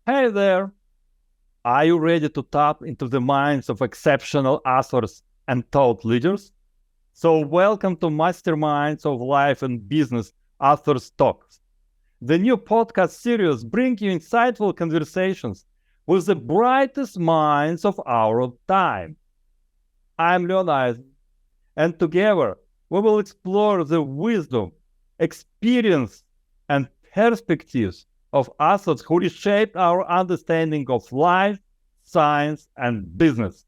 Hey there! Are you ready to tap into the minds of exceptional authors and thought leaders? So, welcome to Masterminds of Life and Business Authors Talks, the new podcast series bringing you insightful conversations with the brightest minds of our time. I'm Eisen, and together we will explore the wisdom, experience, and perspectives of authors who reshaped our understanding of life, science, and business.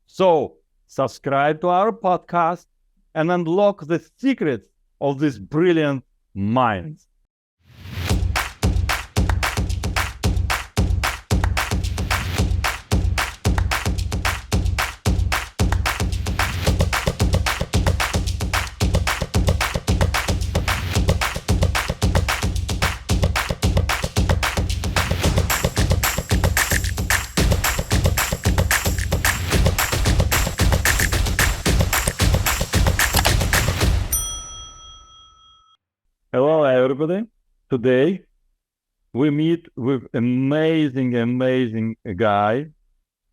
So, subscribe to our podcast and unlock the secrets of these brilliant minds. Hello, everybody. Today, we meet with amazing guy.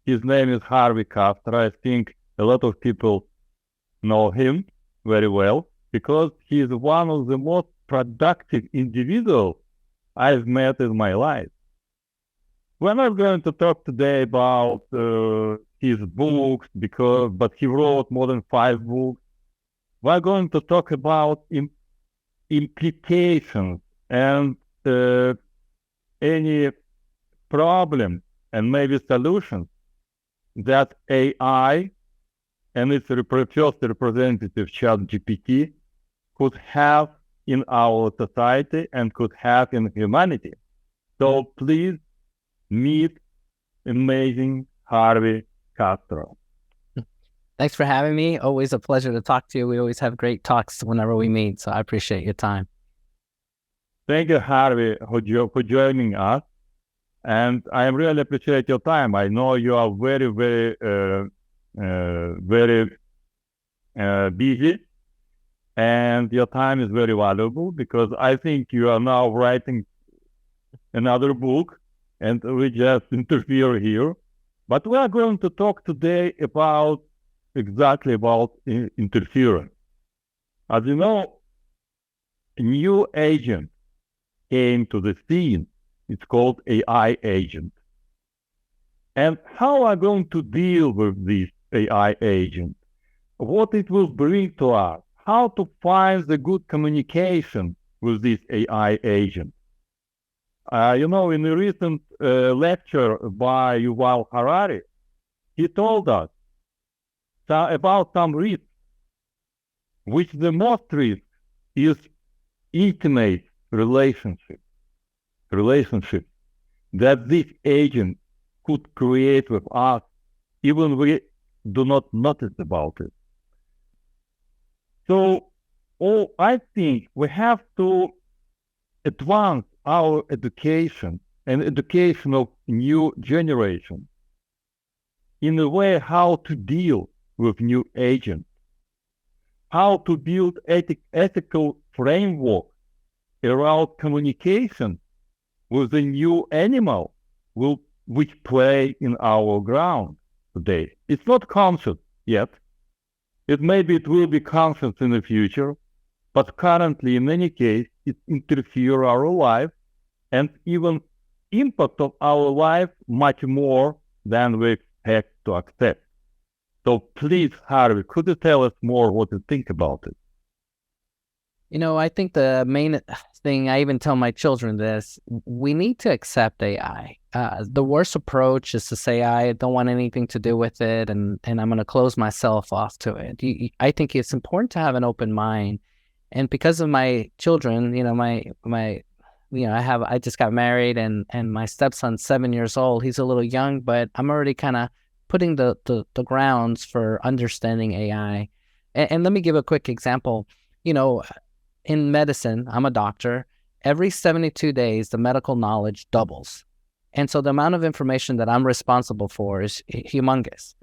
His name is Harvey Castro. I think a lot of people know him very well because he is one of the most productive individuals I've met in my life. We're not going to talk today about his books but he wrote more than 5 books. We're going to talk about implications and any problem and maybe solutions that AI and its first representative ChatGPT could have in our society and could have in humanity. So please meet amazing Harvey Castro. Thanks for having me. Always a pleasure to talk to you. We always have great talks whenever we meet, so I appreciate your time. Thank you, Harvey, for joining us. And I really appreciate your time. I know you are very busy, and your time is very valuable because I think you are now writing another book, and we just interfere here. But we are going to talk today about interference. As you know, a new agent came to the scene. It's called AI agent. And how are we going to deal with this AI agent? What it will bring to us? How to find the good communication with this AI agent? In a recent lecture by Yuval Harari, he told us about some risk, which the most risk is intimate relationship that this agent could create with us, even we do not notice about it. So, I think we have to advance our education and education of new generation in a way how to deal with new agents, how to build ethical framework around communication with the new animal which play in our ground today. It's not conscious yet. It will be conscious in the future, but currently, in any case, it interfere our life and even impact of our life much more than we expect to accept. So please, Harvey, could you tell us more what you think about it? I think the main thing, I even tell my children this, we need to accept AI. The worst approach is to say, I don't want anything to do with it, and I'm going to close myself off to it. I think it's important to have an open mind. And because of my children, I just got married, and my stepson's 7 years old. He's a little young, but I'm already kind of putting the grounds for understanding AI. And let me give a quick example. In medicine, I'm a doctor. Every 72 days, the medical knowledge doubles. And so the amount of information that I'm responsible for is humongous.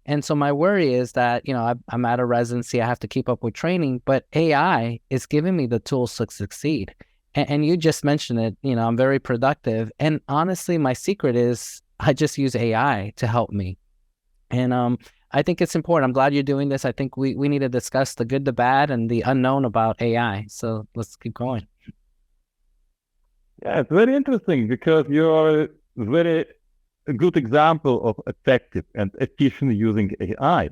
And so my worry is that, I'm at a residency, I have to keep up with training, but AI is giving me the tools to succeed. And you just mentioned it, I'm very productive. And honestly, my secret is I just use AI to help me. And I think it's important. I'm glad you're doing this. I think we need to discuss the good, the bad, and the unknown about AI. So let's keep going. Yeah, it's very interesting because you're a very good example of effective and efficient using AI.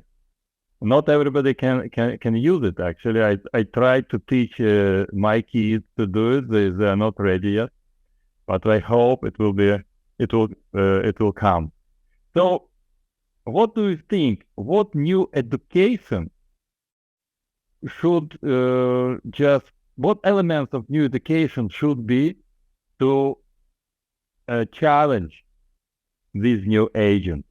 Not everybody can use it. Actually, I try to teach my kids to do it. They are not ready yet, but I hope it will come. So, what do you think? What new education should what elements of new education should be to challenge these new agents?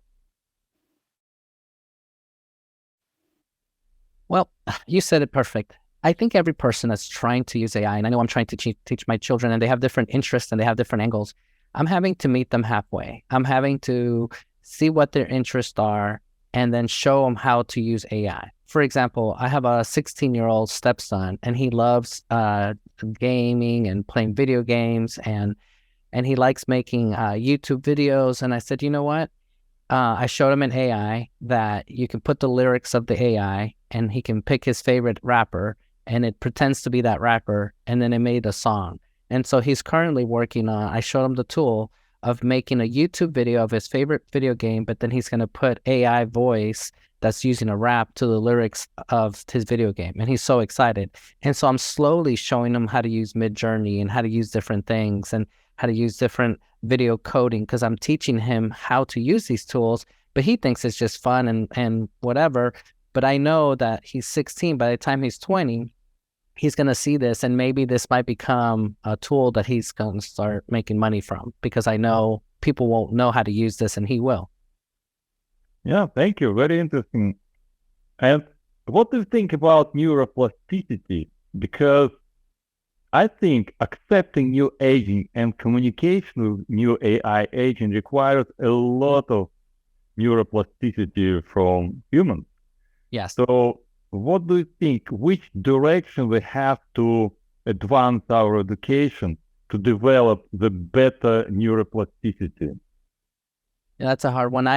Well, you said it perfect. I think every person that's trying to use AI, and I know I'm trying to teach my children, and they have different interests and they have different angles. I'm having to meet them halfway. I'm having to see what their interests are and then show them how to use AI. For example, I have a 16-year-old stepson, and he loves gaming and playing video games, and he likes making YouTube videos. And I said, you know what? I showed him an AI that you can put the lyrics of the AI, and he can pick his favorite rapper, and it pretends to be that rapper, and then it made a song. And so he's currently working on, I showed him the tool of making a YouTube video of his favorite video game, but then he's going to put AI voice that's using a rap to the lyrics of his video game. And he's so excited. And so I'm slowly showing him how to use Midjourney and how to use different things and how to use different video coding, because I'm teaching him how to use these tools, but he thinks it's just fun and whatever. But I know that he's 16. By the time he's 20, he's going to see this, and maybe this might become a tool that he's going to start making money from, because I know people won't know how to use this, and he will. Yeah, thank you. Very interesting. And what do you think about neuroplasticity? Because I think accepting new aging and communication with new AI agent requires a lot of neuroplasticity from humans. Yes. So what do you think? Which direction we have to advance our education to develop the better neuroplasticity? Yeah, that's a hard one.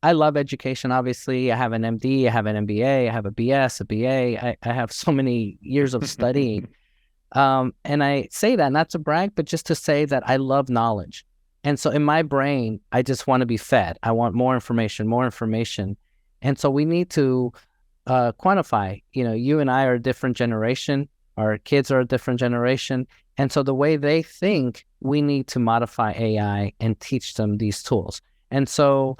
I love education. Obviously, I have an MD, I have an MBA, I have a BS, a BA. I have so many years of studying. And I say that not to brag, but just to say that I love knowledge. And so in my brain, I just want to be fed. I want more information, more information. And so we need to quantify. You and I are a different generation. Our kids are a different generation. And so the way they think, we need to modify AI and teach them these tools. And so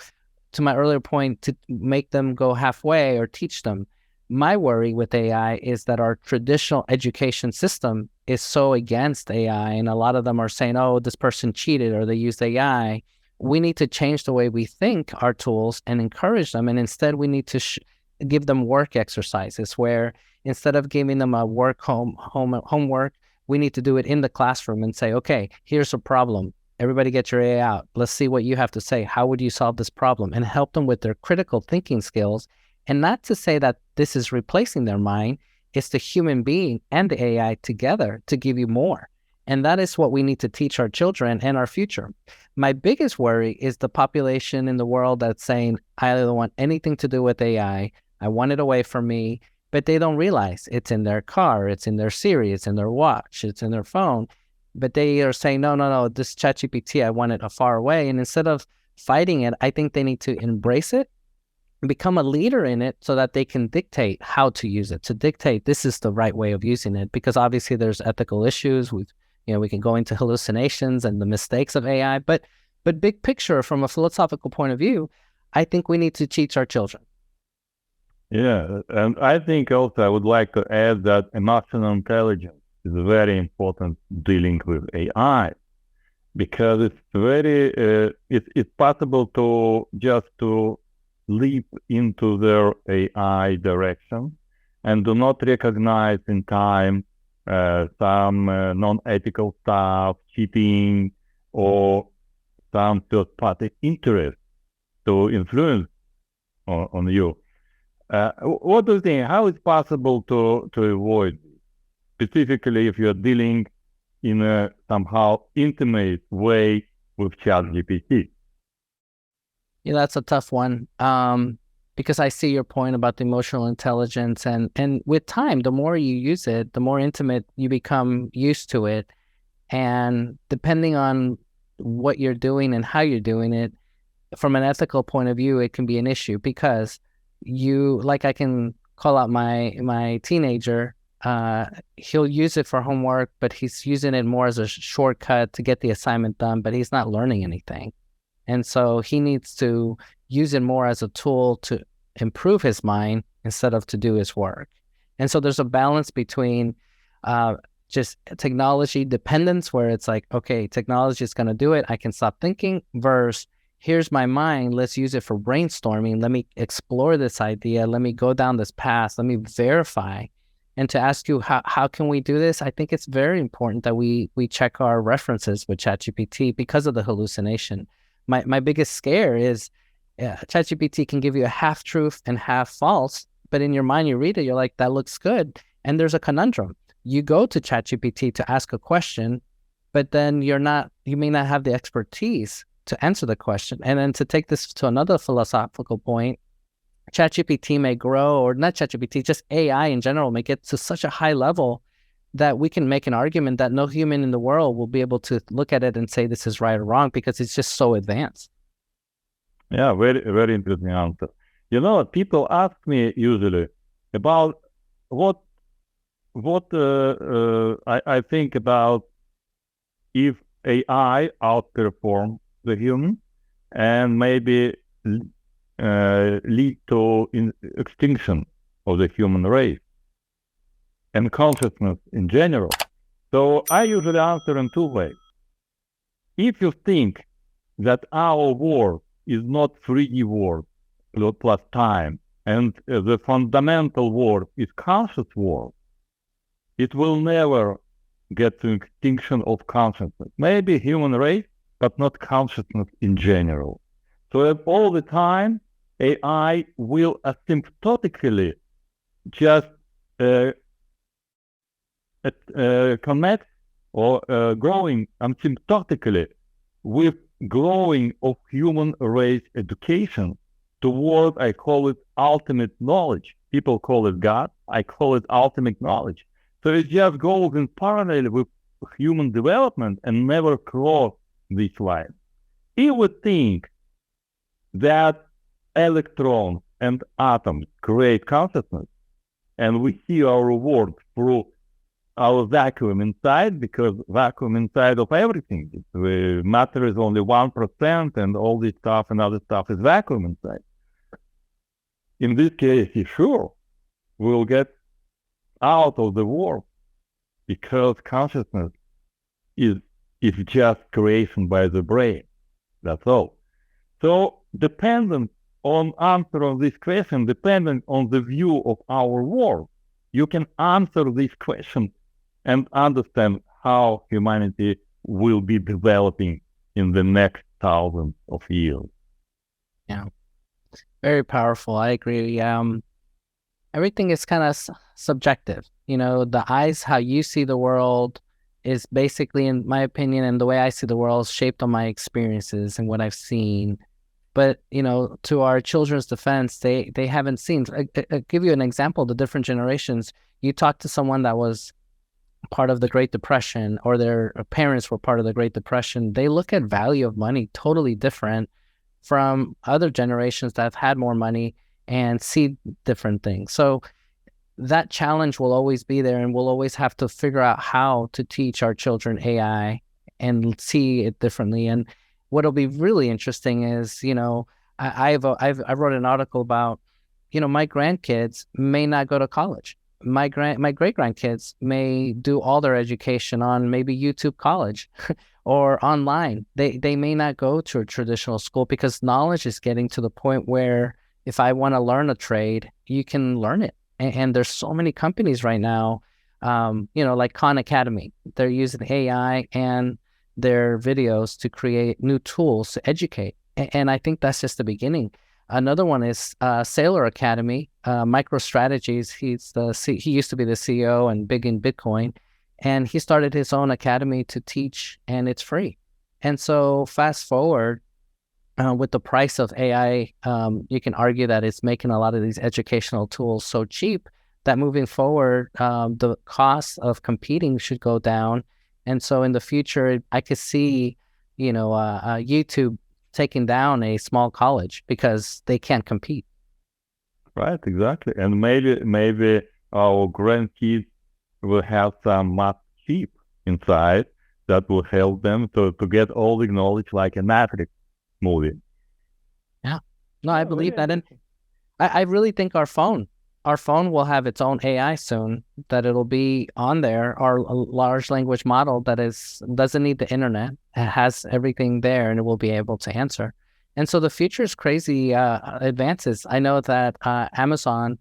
to my earlier point, to make them go halfway or teach them, my worry with AI is that our traditional education system is so against AI, and a lot of them are saying, oh, this person cheated or they used AI. We need to change the way we think our tools and encourage them. And instead, we need to give them work exercises where instead of giving them a homework, we need to do it in the classroom and say, okay, here's a problem. Everybody get your AI out. Let's see what you have to say. How would you solve this problem? And help them with their critical thinking skills. And not to say that this is replacing their mind. It's the human being and the AI together to give you more. And that is what we need to teach our children and our future. My biggest worry is the population in the world that's saying, I don't want anything to do with AI. I want it away from me. But they don't realize it's in their car, it's in their Siri, it's in their watch, it's in their phone. But they are saying, no, this ChatGPT, I want it far away. And instead of fighting it, I think they need to embrace it, become a leader in it so that they can dictate how to use it, to dictate this is the right way of using it. Because obviously there's ethical issues. We can go into hallucinations and the mistakes of AI, but big picture from a philosophical point of view, I think we need to teach our children. Yeah, and I think also I would like to add that emotional intelligence is very important dealing with AI, because it's very it's possible to just to leap into their AI direction and do not recognize in time some non-ethical stuff, cheating, or some third-party interest to influence on you. What do you think? How is possible to avoid, specifically if you're dealing in a somehow intimate way with ChatGPT? Yeah, that's a tough one. Because I see your point about the emotional intelligence, and with time, the more you use it, the more intimate you become used to it. And depending on what you're doing and how you're doing it, from an ethical point of view, it can be an issue because I can call out my teenager. He'll use it for homework, but he's using it more as a shortcut to get the assignment done, but he's not learning anything. And so he needs to use it more as a tool to improve his mind instead of to do his work. And so there's a balance between just technology dependence, where it's like, okay, technology is going to do it, I can stop thinking, versus here's my mind, let's use it for brainstorming, let me explore this idea, let me go down this path, let me verify. And to ask you, how can we do this? I think it's very important that we check our references with ChatGPT because of the hallucination. My biggest scare is ChatGPT can give you a half truth and half false, but in your mind, you read it, you're like, that looks good. And there's a conundrum. You go to ChatGPT to ask a question, but then you may not have the expertise to answer the question. And then to take this to another philosophical point, ChatGPT may grow, or not ChatGPT, just AI in general may get to such a high level that we can make an argument that no human in the world will be able to look at it and say this is right or wrong because it's just so advanced. Yeah, very, very interesting answer. People ask me usually about what I think about if AI outperforms the human and maybe lead to extinction of the human race and consciousness in general. So I usually answer in two ways. If you think that our world is not 3D world plus time, and the fundamental world is conscious world, it will never get to extinction of consciousness. Maybe human race, but not consciousness in general. So all the time, AI will asymptotically just connect or growing asymptotically with growing of human race education toward, I call it ultimate knowledge. People call it God. I call it ultimate knowledge. So it just goes in parallel with human development and never cross this line. If we think that electrons and atoms create consciousness, and we see our world through our vacuum inside, because vacuum inside of everything, matter is only 1%, and all this stuff and other stuff is vacuum inside. In this case, sure, we'll get out of the world because consciousness is just creation by the brain. That's all. So dependent on answer of this question, dependent on the view of our world, you can answer this question and understand how humanity will be developing in the next thousands of years. Yeah, very powerful. I agree. Everything is kind of subjective. The eyes, how you see the world is basically, in my opinion, and the way I see the world is shaped on my experiences and what I've seen. But, to our children's defense, they haven't seen. I'll give you an example, the different generations. You talk to someone that was part of the Great Depression, or their parents were part of the Great Depression, they look at value of money totally different from other generations that have had more money and see different things. So that challenge will always be there, and we'll always have to figure out how to teach our children AI and see it differently. And what'll be really interesting is, I wrote an article about, my grandkids may not go to college. My great grandkids may do all their education on maybe YouTube College or online. They may not go to a traditional school because knowledge is getting to the point where if I want to learn a trade, you can learn it. And there's so many companies right now, like Khan Academy. They're using AI and their videos to create new tools to educate. And I think that's just the beginning. Another one is Sailor Academy, MicroStrategies. He used to be the CEO and big in Bitcoin. and he started his own academy to teach, and it's free. And so fast forward, with the price of AI, you can argue that it's making a lot of these educational tools so cheap that moving forward, the cost of competing should go down. And so in the future, I could see, YouTube taking down a small college because they can't compete. Right, exactly. And maybe our grandkids will have some math chip inside that will help them to get all the knowledge like a Matrix movie. Yeah. No, I believe that. And I really think our phone will have its own AI soon, that it'll be on there, or a large language model that doesn't need the internet. It has everything there and it will be able to answer. And so the future is crazy advances. I know that Amazon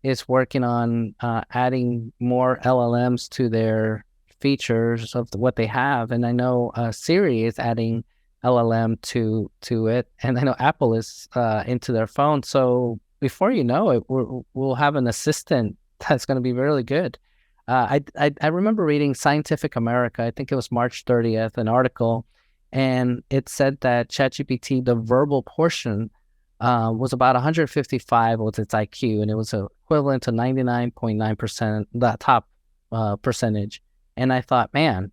is working on adding more LLMs to their features of what they have. And I know Siri is adding LLM to it. And I know Apple is into their phone. So before you know it, we'll have an assistant that's going to be really good. I remember reading Scientific America, I think it was March 30th, an article, and it said that ChatGPT, the verbal portion, was about 155 with its IQ, and it was equivalent to 99.9%, that top percentage. And I thought, man,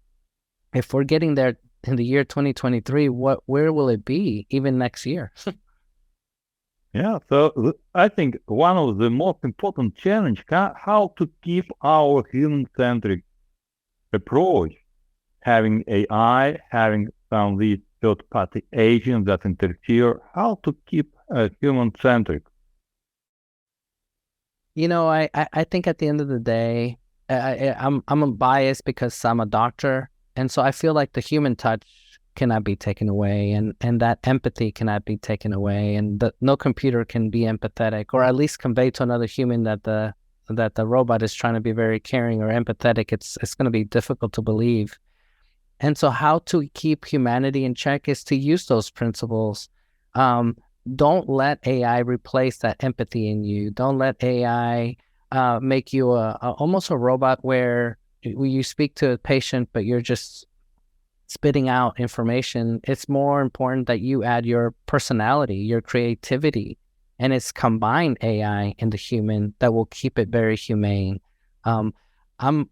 if we're getting there in the year 2023, where will it be even next year? Yeah, so I think one of the most important challenge how to keep our human-centric approach, having AI, having some of these third-party agents that interfere, how to keep human-centric. I think at the end of the day, I'm biased because I'm a doctor, and so I feel like the human touch cannot be taken away, and that empathy cannot be taken away, and no computer can be empathetic, or at least convey to another human that the robot is trying to be very caring or empathetic. It's going to be difficult to believe. And so how to keep humanity in check is to use those principles. Don't let AI replace that empathy in you. Don't let AI make you almost a robot where you speak to a patient, but you're just spitting out information. It's more important that you add your personality, your creativity, and it's combined AI and the human that will keep it very humane. I'm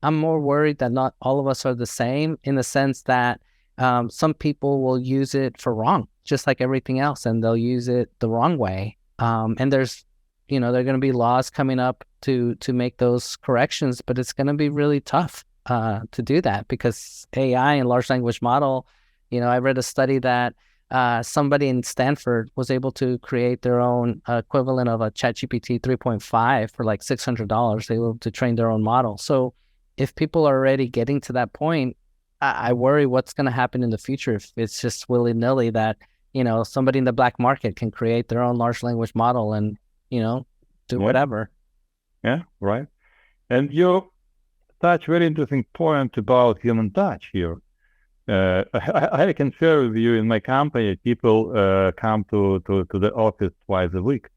more worried that not all of us are the same, in the sense that some people will use it for wrong, just like everything else, and they'll use it the wrong way. And there's, there are going to be laws coming up to make those corrections, but it's going to be really tough to do that, because AI and large language model, I read a study that somebody in Stanford was able to create their own equivalent of a ChatGPT 3.5 for like $600. They were able to train their own model. So if people are already getting to that point, I worry what's going to happen in the future if it's just willy-nilly that, somebody in the black market can create their own large language model and, do whatever. Yeah, right. And you touch very interesting point about human touch here. I can share with you, in my company, people come to the office twice a week.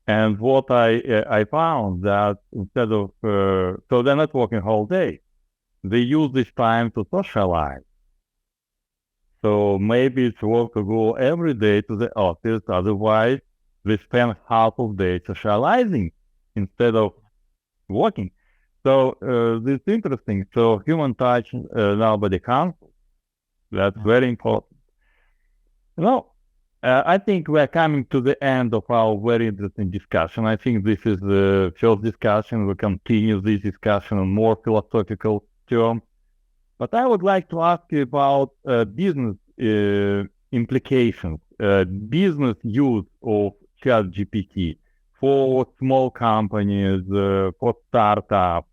And what I found that instead of, so they're not working whole day, they use this time to socialize. So maybe it's worth to go every day to the office, otherwise they spend half of the day socializing instead of working. So this is interesting. So human touch nobody cancels. That's very important. I think we're coming to the end of our very interesting discussion. I think this is the first discussion. We continue this discussion on more philosophical terms. But I would like to ask you about business implications, business use of ChatGPT for small companies, for startups.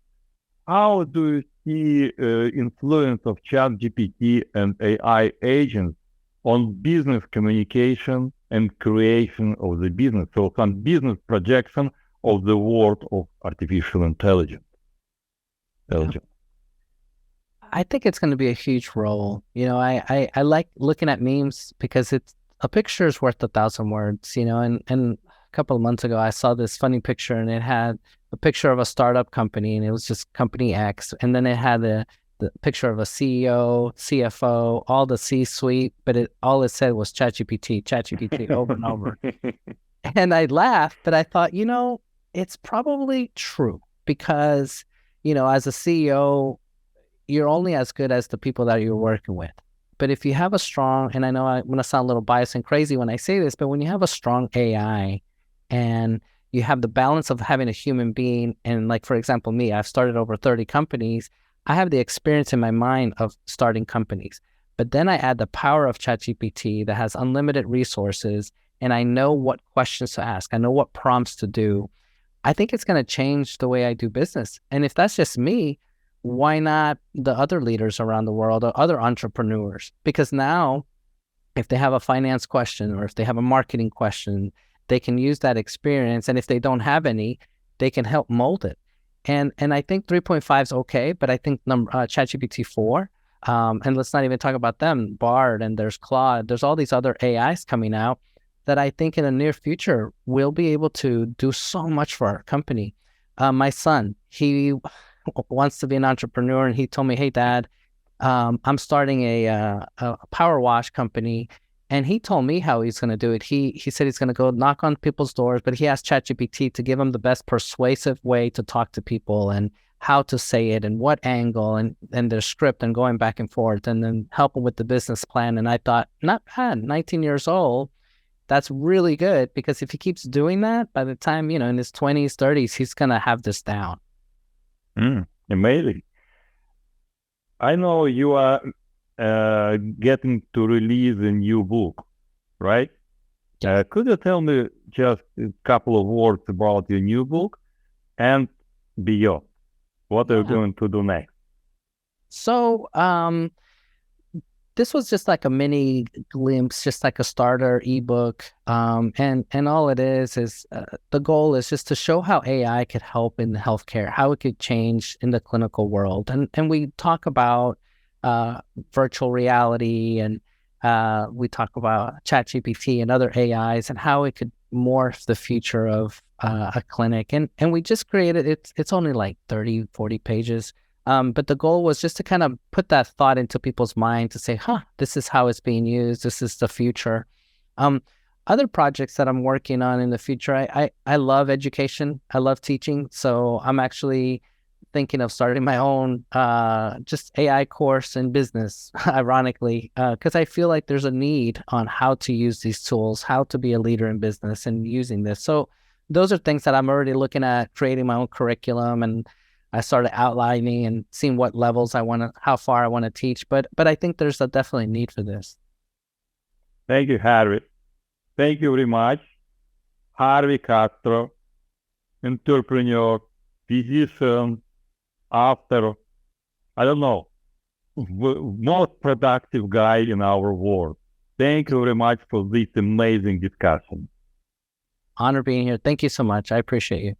How do you see influence of ChatGPT and AI agents on business communication and creation of the business? So some business projection of the world of artificial intelligence. Yeah. I think it's going to be a huge role. I like looking at memes because a picture is worth 1,000 words, and a couple of months ago, I saw this funny picture, and it had a picture of a startup company, and it was just company X. And then it had the picture of a CEO, CFO, all the C-suite, but all it said was ChatGPT over and over. And I laughed, but I thought, it's probably true because, as a CEO, you're only as good as the people that you're working with. But if you have a strong, and I know I'm going to sound a little biased and crazy when I say this, but when you have a strong AI and you have the balance of having a human being, and like, for example, me, I've started over 30 companies. I have the experience in my mind of starting companies, but then I add the power of ChatGPT that has unlimited resources, and I know what questions to ask. I know what prompts to do. I think it's going to change the way I do business. And if that's just me, why not the other leaders around the world or other entrepreneurs? Because now, if they have a finance question or if they have a marketing question, they can use that experience. And if they don't have any, they can help mold it. And I think 3.5 is okay, but I think ChatGPT 4, and let's not even talk about them, Bard, and there's Claude, there's all these other AIs coming out that I think in the near future will be able to do so much for our company. My son, he wants to be an entrepreneur, and he told me, "Hey, Dad, I'm starting a power wash company." And he told me how he's going to do it. He said he's going to go knock on people's doors, but he asked ChatGPT to give him the best persuasive way to talk to people and how to say it and what angle and their script and going back and forth, and then help him with the business plan. And I thought, not bad, 19 years old. That's really good, because if he keeps doing that, by the time, in his 20s, 30s, he's going to have this down. Amazing. I know you are getting to release a new book, right? Yes. Could you tell me just a couple of words about your new book and beyond? What are you going to do next? So, this was just like a mini glimpse, just like a starter ebook. And all it is the goal is just to show how AI could help in healthcare, how it could change in the clinical world. And we talk about virtual reality, and we talk about ChatGPT and other AIs and how it could morph the future of a clinic. And we just created, it's only like 30, 40 pages. But the goal was just to kind of put that thought into people's mind to say, this is how it's being used. This is the future. Other projects that I'm working on in the future, I love education. I love teaching. So I'm actually thinking of starting my own just AI course in business, ironically, because I feel like there's a need on how to use these tools, how to be a leader in business and using this. So those are things that I'm already looking at, creating my own curriculum, and I started outlining and seeing what levels how far I want to teach. But I think there's a definitely need for this. Thank you, Harvey. Thank you very much. Harvey Castro, entrepreneur, physician, author, I don't know, most productive guy in our world. Thank you very much for this amazing discussion. Honor being here. Thank you so much. I appreciate you.